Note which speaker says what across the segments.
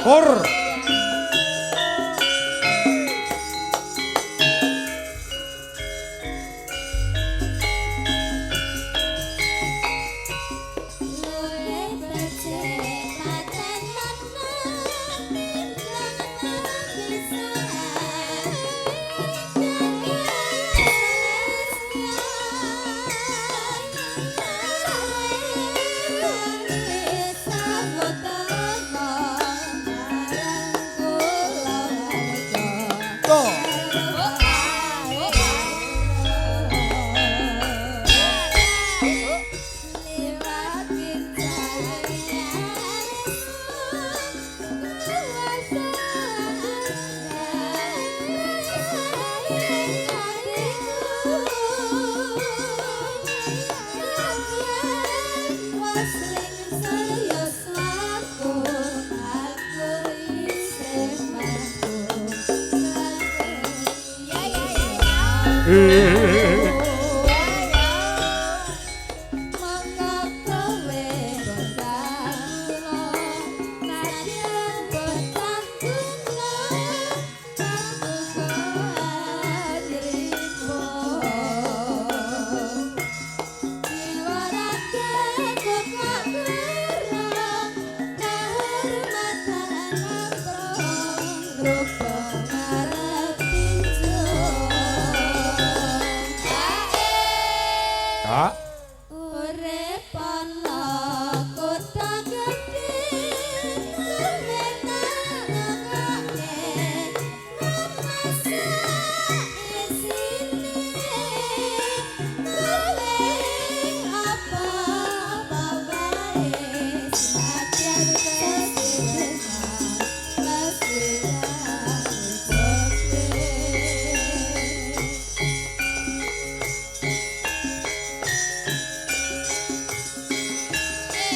Speaker 1: Kur.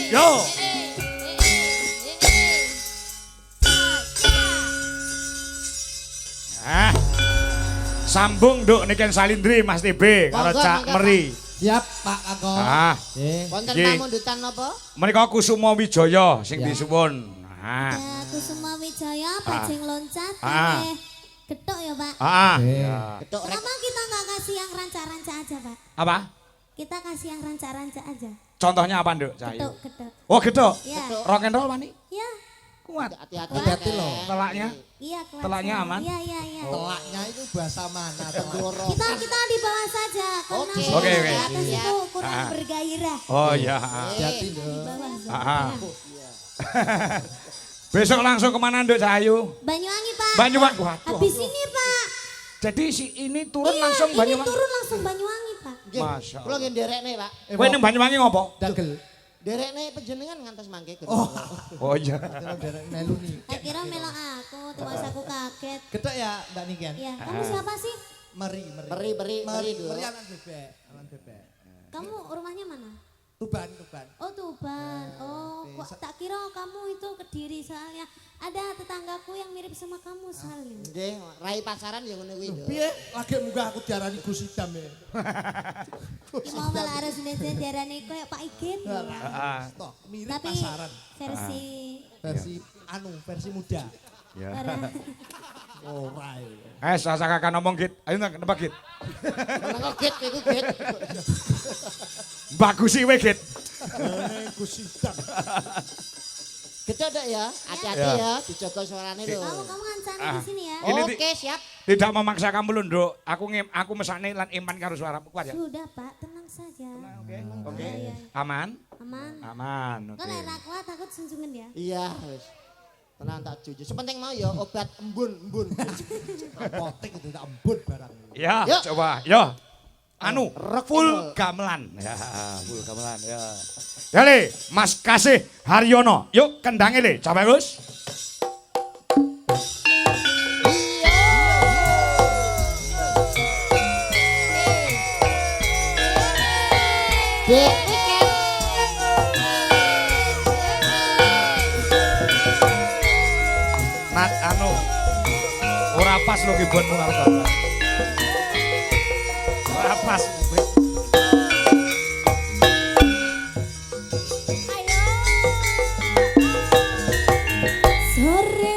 Speaker 1: Yo. Sambung nduk niken Salindri Mas TB karo Cak Meri.
Speaker 2: Siap Pak Kakon.
Speaker 1: Wonten
Speaker 3: pamundutan napa?
Speaker 1: Menika Kusuma Wijaya sing disuwun.
Speaker 4: Kusuma Wijaya bajing loncat getok ya Pak.
Speaker 1: Getok
Speaker 4: rek. Kenapa kita nggak kasih yang rancak-rancak aja Pak?
Speaker 1: Apa?
Speaker 4: Kita kasih yang rancak-rancak aja.
Speaker 1: Contohnya apa Nduk? Cahayu.
Speaker 4: Getok.
Speaker 1: Oh getok?
Speaker 4: Iya.
Speaker 1: Rock and roll wani?
Speaker 4: Iya.
Speaker 1: Kuat.
Speaker 2: Hati-hati loh.
Speaker 1: Telaknya?
Speaker 4: Iya kuat.
Speaker 1: Telaknya aman?
Speaker 4: Iya.
Speaker 2: Telaknya itu bahasa mana? Tenggorok.
Speaker 4: Kita di bawah saja karena
Speaker 1: Oke.
Speaker 4: di atas itu kurang bergairah.
Speaker 1: Oh iya.
Speaker 2: Hati-hati
Speaker 4: Di
Speaker 2: loh.
Speaker 4: bawah.
Speaker 1: Besok langsung kemana Nduk Cahayu?
Speaker 4: Banyuwangi Pak.
Speaker 1: Banyuwangi. Waduh.
Speaker 4: Habis ini Pak.
Speaker 1: Jadi si ini turun langsung Banyuwangi.
Speaker 4: Ini turun langsung Banyuwangi Pak.
Speaker 1: Masya
Speaker 3: Kula nggih nderekne, Pak.
Speaker 1: Kowe ning Banyuwangi ngopo?
Speaker 2: Dagel.
Speaker 3: Nderekne panjenengan ngantos mangke.
Speaker 1: Oh iya.
Speaker 2: Derek melu nih.
Speaker 4: Saya kira melok aku, terus aku kaget.
Speaker 2: Getok ya Mbak Niken?
Speaker 4: Iya, kamu siapa sih?
Speaker 2: Meri.
Speaker 3: Meri dulu.
Speaker 2: Meri anak bebek.
Speaker 4: Kamu rumahnya mana?
Speaker 2: Tuban.
Speaker 4: Oh Tuban. Oh, kok tak kira kamu itu Kediri soalnya ada tetanggaku yang mirip sama kamu Salim.
Speaker 3: Nggih, rai pasaran ya ngono kuwi.
Speaker 2: Piye lagi muga aku diarani Gus Idam ya.
Speaker 4: Mau malah harus neten diarani koyo Pak Igen.
Speaker 2: Toh, mirip
Speaker 4: Tapi
Speaker 2: pasaran. Versi muda.
Speaker 1: Ya.
Speaker 2: Ora.
Speaker 1: Sasa kakak ngomong Git. Ayo nembak Git.
Speaker 3: Nang Git iku Git.
Speaker 1: Bagus sih we Git.
Speaker 2: Gus Idam.
Speaker 3: Getok Dok ya, hati-hati ya, dijaga suarane lho.
Speaker 4: Kamu ngancani di sini ya.
Speaker 3: Oke, siap.
Speaker 1: Tidak memaksa kamu lho, Nduk. Aku mesakne lan iman karo suaramu kuat ya.
Speaker 4: Sudah Pak, tenang saja.
Speaker 1: Oke. Aman?
Speaker 4: Aman.
Speaker 1: Oke.
Speaker 4: Kok lek kuat takut sunjungan ya?
Speaker 3: Iya, wis. Tenang tak jujur. Sepenting mau ya obat embun.
Speaker 2: Apotek itu tak embun barang.
Speaker 1: Ya,
Speaker 3: Yuk.
Speaker 1: coba. Yo. Full gamelan. Ya, full gamelan ya. Ya le, Mas Kasih Haryono. Yuk kendange le, coba Gus. Nat ora pas lo kibonmu karo bapak. Ora pas.
Speaker 4: Sore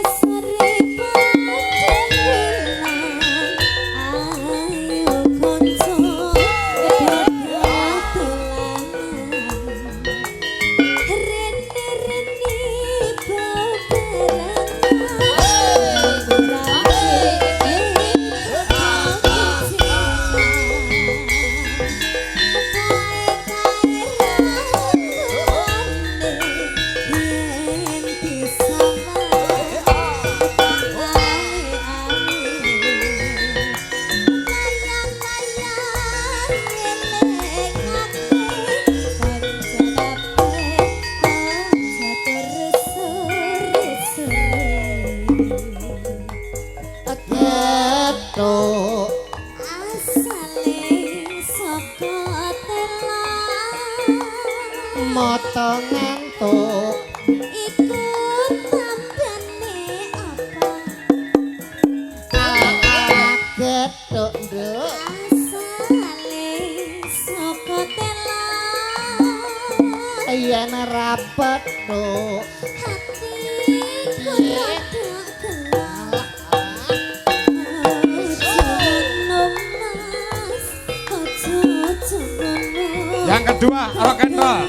Speaker 3: moto ngantuk
Speaker 4: Ikut tambane apa?
Speaker 3: ala geduk nduk
Speaker 4: Asale saka tela.
Speaker 3: yen rapet nduk
Speaker 4: Hatiku rada gelap. Ojo mas, ojo ngono.
Speaker 1: Yang kedua, rock and roll.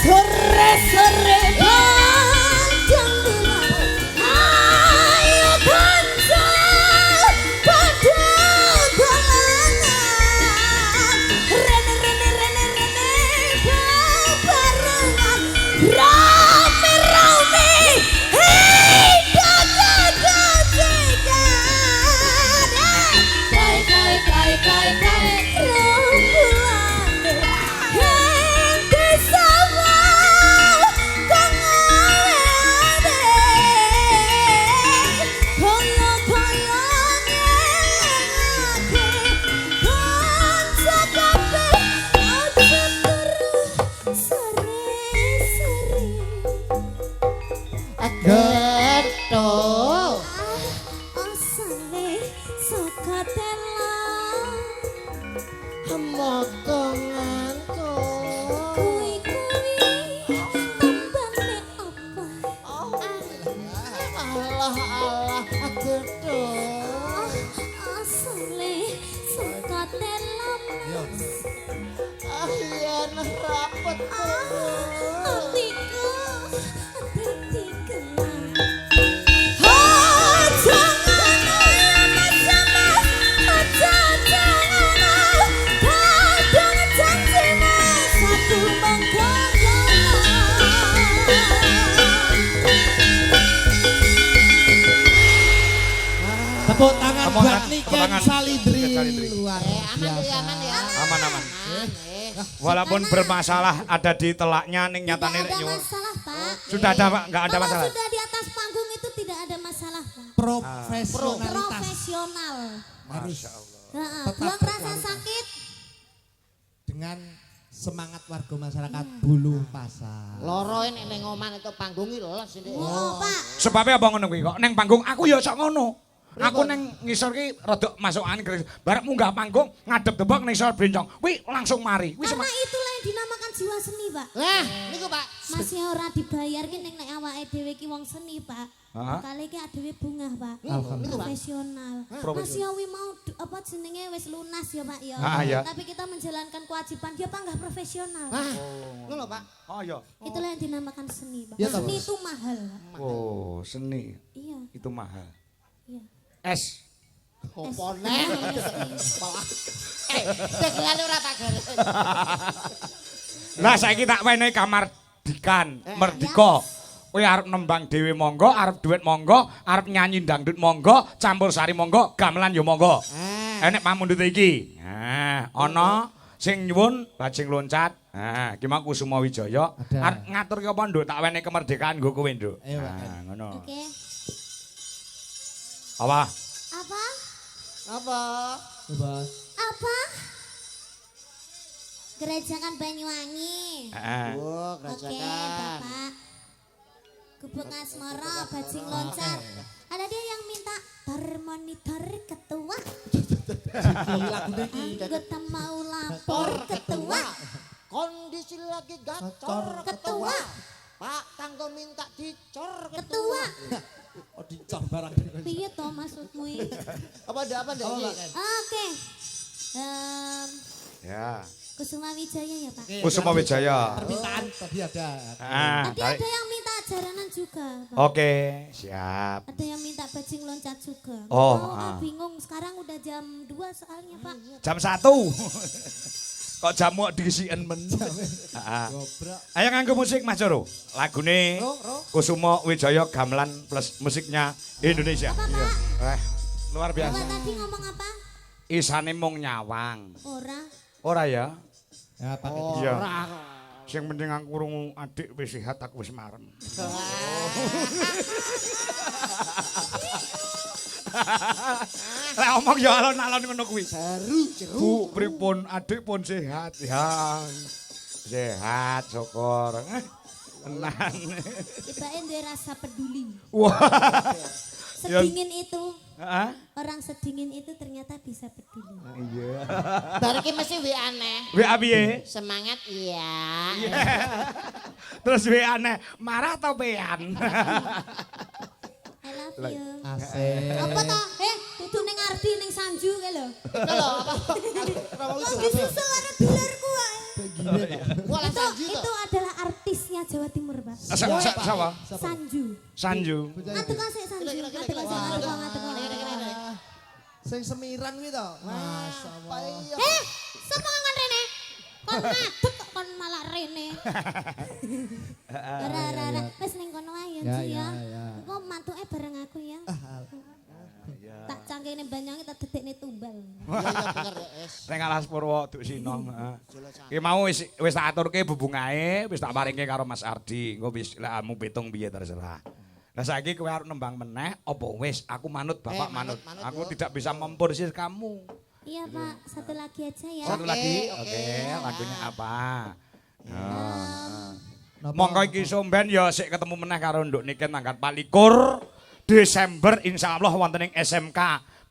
Speaker 4: Sore-sore panjang bulan, ayo kancah pada dolangan. Rene bebarengan, rame-rame, hei dada-dada-jigan. Kai, rombulane, henti sama kang oleh-oleh. Kolo-kolo ngelingake, kanca kabeh ojo terus sore-sore.
Speaker 3: geduk
Speaker 4: Asale saka tela.
Speaker 3: moto ngantuk
Speaker 4: Kuwi tambane apa?
Speaker 3: Allah geduk
Speaker 4: Asale saka tela.
Speaker 3: yen rapet
Speaker 4: Hatiku dadi gelap. Oh, jangan mas-mas, oh, jangan kadang janjimu satu mengkonon.
Speaker 2: Tepuk tangan
Speaker 1: Tepuk
Speaker 2: buat
Speaker 1: tangan,
Speaker 2: Niken
Speaker 1: tepuk tangan.
Speaker 2: Salidri.
Speaker 1: Niken Salidri.
Speaker 2: Luar
Speaker 3: aman ya
Speaker 2: biasa.
Speaker 3: aman ya
Speaker 1: Aman. Walaupun bermasalah ada di telaknya ning nyatane
Speaker 4: Tidak ada
Speaker 1: nyuwun.
Speaker 4: masalah, Pak.
Speaker 1: Sudah ada Pak, enggak ada
Speaker 4: Kalau
Speaker 1: masalah.
Speaker 4: sudah di atas panggung itu tidak ada masalah, Pak.
Speaker 2: Profesionalitas
Speaker 4: Profesional.
Speaker 2: harus
Speaker 4: Heeh,
Speaker 2: Tetap
Speaker 4: buang rasa
Speaker 2: berkualitas.
Speaker 4: sakit.
Speaker 2: dengan semangat warga masyarakat Bulu Pasar.
Speaker 3: loro nek ning oman itu panggung iki les ini
Speaker 4: Oh, Pak.
Speaker 1: Sebabnya apa ngono kuwi kok? Neng panggung aku ya sok ngono. Aku neng ngisor ki rada masuk angin keris. Barek munggah panggung ngadep tebak ning isor bencong. Kuwi langsung mari. Kuwi
Speaker 4: Karena itulah yang dinamakan jiwa seni, Pak.
Speaker 3: nah niku Pak
Speaker 4: Masih ora dibayar ki ning nek awake dhewe ki wong seni, Pak.
Speaker 1: Hah?
Speaker 4: Kali ki dhewe bungah, Pak.
Speaker 2: Alhamdulillah.
Speaker 4: Profesional. Mas yo wi mau apa jenenge wis lunas ya, Pak ya.
Speaker 1: Ah, iya.
Speaker 4: Tapi kita menjalankan kewajiban dia panggah profesional.
Speaker 3: ah ngono Pak
Speaker 1: Oh iya.
Speaker 4: Itulah yang dinamakan seni, Pak.
Speaker 2: Ya, toh,
Speaker 4: Seni
Speaker 2: Bos.
Speaker 4: itu mahal, Pak.
Speaker 1: Oh, seni
Speaker 4: Iya,
Speaker 1: itu mahal.
Speaker 4: iya.
Speaker 1: Es.
Speaker 3: opo neh tegelane ora tak garis
Speaker 1: Lah saiki tak wenehi kamar dikan, merdika. Kowe arep nembang dhewe monggo, arep duet monggo, arep nyanyi dangdut monggo, campur sari monggo, gamelan yo monggo. Enek pamundhut iki. Nah, ana sing nyuwun bajing loncat. Nah, iki mau Kusuma Wijaya.
Speaker 2: Ada.
Speaker 1: Arep ngatur ki apa, Nduk? Tak wenehi kemerdekaan nggo kowe, Nduk.
Speaker 2: Ayo, Pak.
Speaker 1: Nah, ngono.
Speaker 4: Oke.
Speaker 1: Apa?
Speaker 4: Apa?
Speaker 3: apa
Speaker 2: Bos.
Speaker 4: Apa? Gerajakan Banyuwangi.
Speaker 1: Heeh.
Speaker 3: oh
Speaker 4: Oke,
Speaker 3: gerajakan
Speaker 4: Bapak. Gubuk Asmara, bajing loncat. Ada dia yang minta termonitor ketua. Anggota mau lapor ketua.
Speaker 3: kondisi lagi gacor
Speaker 4: Ketua.
Speaker 3: Pak tanggo minta dicor
Speaker 4: Ketua.
Speaker 2: Oh dicor barang.
Speaker 4: Piye to maksudmu iki?
Speaker 3: apa ada apa
Speaker 2: Apa,
Speaker 3: ini
Speaker 2: Pak?
Speaker 4: Oke.
Speaker 1: Ya.
Speaker 4: Kusuma Wijaya ya, Pak.
Speaker 1: Kusuma Wijaya.
Speaker 2: Permintaan tadi ada.
Speaker 1: Ah,
Speaker 4: Tadi
Speaker 1: tarik.
Speaker 4: ada yang minta jaranan juga, Pak.
Speaker 1: Oke, siap.
Speaker 4: Ada yang minta bajing loncat juga.
Speaker 1: Oh,
Speaker 4: Mau
Speaker 1: ah.
Speaker 4: bingung sekarang udah jam 2 soalnya, Pak.
Speaker 1: Jam 1. Kok jamu disiken men. Heeh.
Speaker 2: Gobrok.
Speaker 1: Ayo nganggo musik Mas Joro. Lagune Kusuma Wijaya Gamelan plus musiknya Indonesia.
Speaker 4: Apa, Pak?
Speaker 1: Luar
Speaker 4: Bapak
Speaker 1: biasa.
Speaker 4: tadi ngomong apa?
Speaker 1: Isane mung nyawang.
Speaker 4: Ora.
Speaker 1: Ora ya?
Speaker 2: Ya pakai
Speaker 1: Iya. Sing penting aku krungu adik wis sehat aku wis marem. Lah omong ya alon-alon ngono kuwi. Bu, pripun adik pun sehat ya. Sehat syukur. Tenan.
Speaker 4: Tibake duwe rasa peduli.
Speaker 1: Wah.
Speaker 4: Sedingin itu.
Speaker 1: Heeh.
Speaker 4: Orang sedingin itu ternyata bisa peduli.
Speaker 1: Iya.
Speaker 3: Bar iki mesti we aneh.
Speaker 1: WA piye?
Speaker 3: Semangat iya.
Speaker 1: Terus WA aneh, marah atau pean?
Speaker 4: I love you.
Speaker 2: Asik.
Speaker 4: Apa toh? Dudu ning Ardi ning Sanju kae lho.
Speaker 3: Itu lho apa?
Speaker 4: Kok disusul ada dolarku wae.
Speaker 2: Begini Pak.
Speaker 3: Wala sanji
Speaker 4: Itu adalah artisnya Jawa Timur, Pak.
Speaker 1: Siapa?
Speaker 4: Sanju.
Speaker 1: Sanju.
Speaker 4: Ngatek kok sik Sanju. Ngatek kok sik.
Speaker 2: Sing semiran kuwi to. Masyaallah.
Speaker 4: Semangat rene. Kon ngadeg kok kon malah rene. Ora. Wis ning kono ae
Speaker 2: Ya,
Speaker 4: ya.
Speaker 2: ya.
Speaker 4: Engko mantuke bareng aku ya. Tak cangkene banyange tak dedekne tumbal.
Speaker 3: Iya bener ya, Es.
Speaker 1: Ning Alas Purwo Duk Sinong, heeh. Ki mau wis tak aturke bubungae, wis tak paringke karo Mas Ardi. Engko wis lek kamu pitung piye terserah. Lah saiki kowe arep nembang meneh apa wis aku manut Bapak manut. Aku tidak bisa memporsir kamu.
Speaker 4: Iya, Pak. Satu lagi aja ya.
Speaker 1: Satu lagi.
Speaker 3: Oke.
Speaker 1: Oke, lagunya apa?
Speaker 2: Napa?
Speaker 1: Monggo iki somben ya sik ketemu meneh karo Nduk Niken tanggal 24 Desember insyaallah wonten ing SMK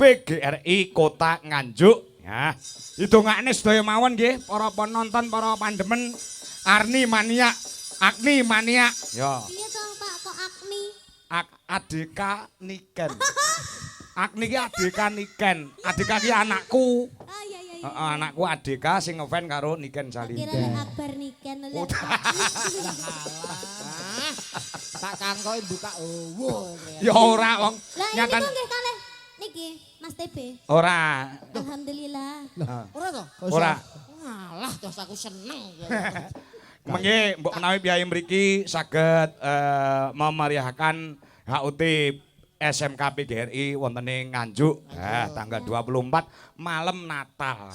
Speaker 1: PGRI Kota Nganjuk. Ya, hitungane sedaya mawon nggih para penonton, para pandemen Arni Mania, Agni Mania. Ya.
Speaker 4: Iya toh, Pak, kok Agni?
Speaker 1: Adika Niken. Agni ki Adika Niken. Adika ki anakku.
Speaker 4: Ah iya.
Speaker 1: Heeh, anakku Adika sing ngefan karo Niken Salin.
Speaker 4: Kira Akbar Niken lho.
Speaker 3: Tak kangkoi buka owo.
Speaker 1: Ya ora wong
Speaker 4: Lah ini
Speaker 1: nyatan
Speaker 4: kok nggih kalih niki Mas TB.
Speaker 1: ora.
Speaker 4: Alhamdulillah.
Speaker 3: Ora toh?
Speaker 1: Ora.
Speaker 3: Ngalah terus aku seneng.
Speaker 1: Mengki mbok menawi piyai mriki saged memeriahkan HUT SMK PGRI wonten ing Nganjuk tanggal 24 malam Natal.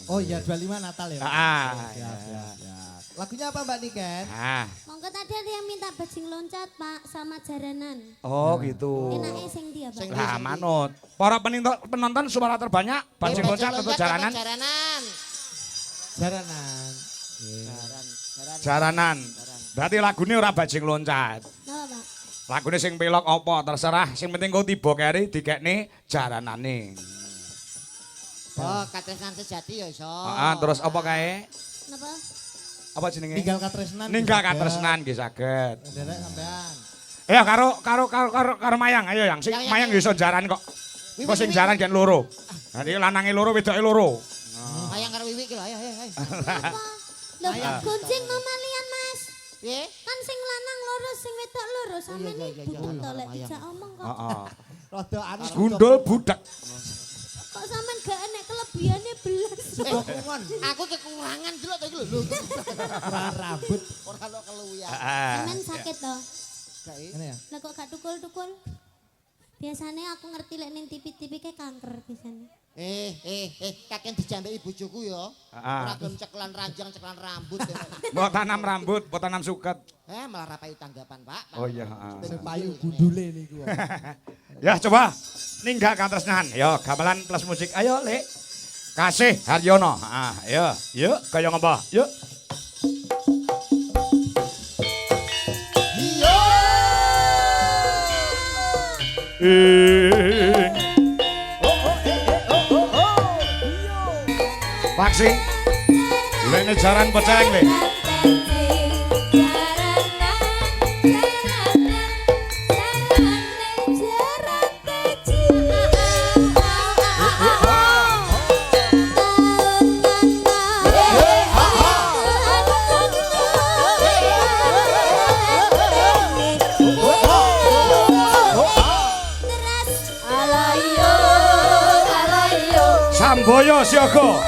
Speaker 2: Oh iya 25 Natal ya.
Speaker 1: Heeh.
Speaker 2: Siap. Lagunya apa Mbak Niken?
Speaker 4: Monggo tadi ada yang minta bajing loncat, Pak, sama jaranan.
Speaker 1: Oh gitu.
Speaker 4: Enake sing dia, Pak.
Speaker 1: Lah manut. Para penonton suara terbanyak bajing loncat atau jaranan?
Speaker 3: Jaranan.
Speaker 2: Jaranan.
Speaker 1: Jaranan. Berarti lagune ora bajing loncat.
Speaker 4: Napa, Pak?
Speaker 1: Lagune sing pelok apa terserah, sing penting kau tiba keri dikekne jaranane.
Speaker 3: Oh, katresnan sejati ya iso.
Speaker 1: Heeh, terus apa kae?
Speaker 4: Napa?
Speaker 1: Apa jenenge?
Speaker 2: Ninggal katresnan.
Speaker 1: Ninggal katresnan nggih saged.
Speaker 2: Derek sampean.
Speaker 1: Ya karo Mayang, ayo yang sing
Speaker 3: Yang.
Speaker 1: Mayang iso jaran kok. Kok sing jaran gen loro. Nanti lanange loro wedoke loro.
Speaker 3: Ayang karo Wiwi ki lho, ayo.
Speaker 4: Apa? Loh, kucing mamalian, Mas.
Speaker 3: Piye?
Speaker 4: Kan sing lanang loro, sing wedok loro, sampeyan
Speaker 3: iya.
Speaker 4: butuh to lek dijak omong kok.
Speaker 1: Heeh.
Speaker 2: Rada anu
Speaker 1: Gundul budak.
Speaker 4: Kok sampean gak enek kelebihane belas.
Speaker 2: Bokongan.
Speaker 3: Aku kekurangan delok to iki lho.
Speaker 2: Ora rambut.
Speaker 3: Ora ono keluwian.
Speaker 4: Sampean sakit to?
Speaker 3: Gae.
Speaker 2: Ngene ya.
Speaker 4: Lah kok gak tukul-tukul? Biasanya aku ngerti lek ning TV-TV kayak kanker biasanya.
Speaker 3: Kakek dijambeki bojoku ya.
Speaker 1: Heeh.
Speaker 3: Ora gelem ceklan ranjang, ceklan rambut.
Speaker 1: Mbok tanam rambut, mbok tanam suket.
Speaker 3: Malah rapai tanggapan, Pak.
Speaker 1: Oh iya, heeh.
Speaker 2: Sing payu gundule niku.
Speaker 1: Ya coba ninggal katresnan. Yo gamelan plus musik. Ayo, Lek. Kasih Haryono. Heeh, yuk kaya ngapa? Yuk. Paksi. Lene jaran peceng le. Samboyo siaga.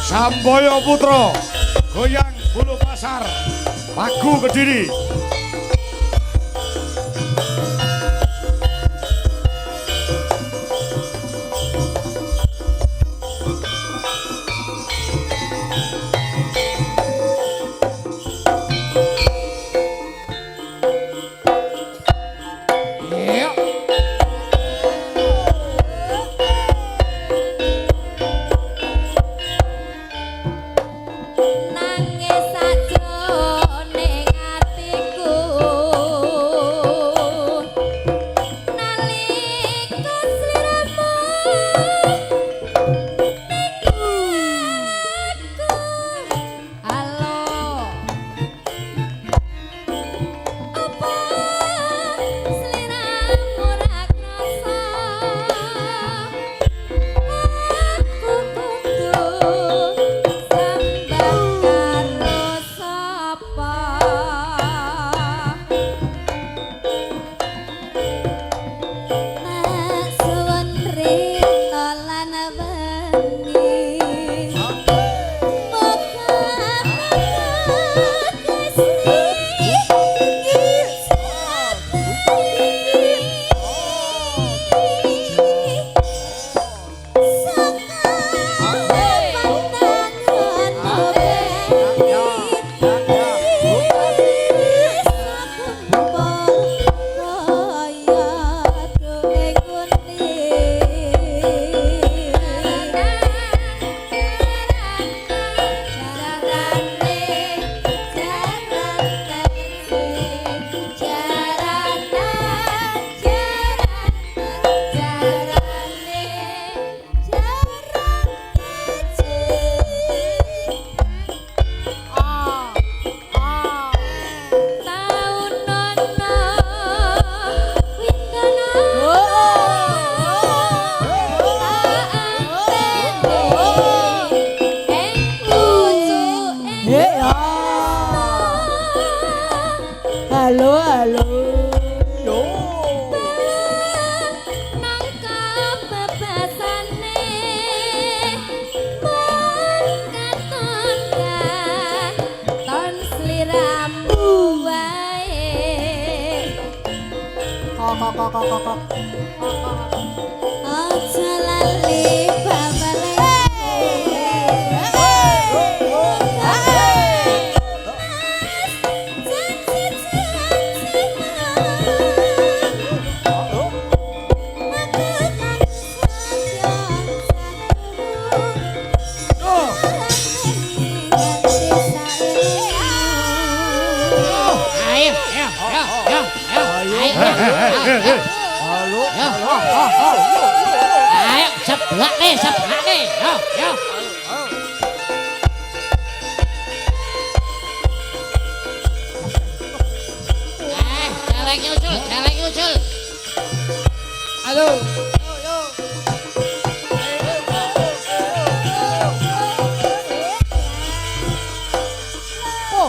Speaker 1: Samboyo Putra goyang bulu pasar Pagu Kediri.
Speaker 4: Nangis sajroning atiku nalika sliramu aku halo apa sliramu ora krasa aku kudu sambang karo sapa nek suwun rita lan wengi moga
Speaker 3: Halo, halo. Yo.
Speaker 4: nangkep bebasane mon katon katon sliramu wae
Speaker 3: Kok.
Speaker 4: aja lali babale
Speaker 3: Ayo, sebelah nih. Yo. Celek nyusul. Halo. Po.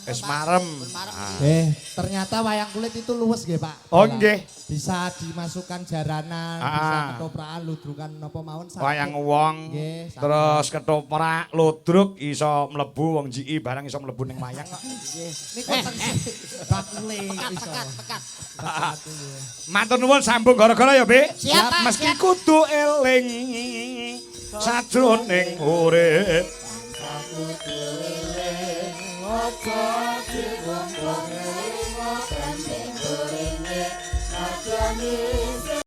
Speaker 1: Wis marem.
Speaker 2: Ternyata wayang kulit itu luwes nggih, Pak.
Speaker 1: Oh nggih.
Speaker 2: Bisa dimasukkan jaranan, bisa ketoprakan, ludrukan napa mawon saged.
Speaker 1: Wayang wong. Terus ketoprak, ludruk iso mlebu wong jiki barang iso mlebu ning wayang kok.
Speaker 2: Niku teng bakule iso.
Speaker 1: Matur nuwun sambung gara-gara ya, Bi.
Speaker 3: Siap, Pak,
Speaker 1: Mesti
Speaker 3: siap.
Speaker 1: kudu eling sajroning urip.
Speaker 5: Ojo diwong-wong eling, ojo sing gorenge, aja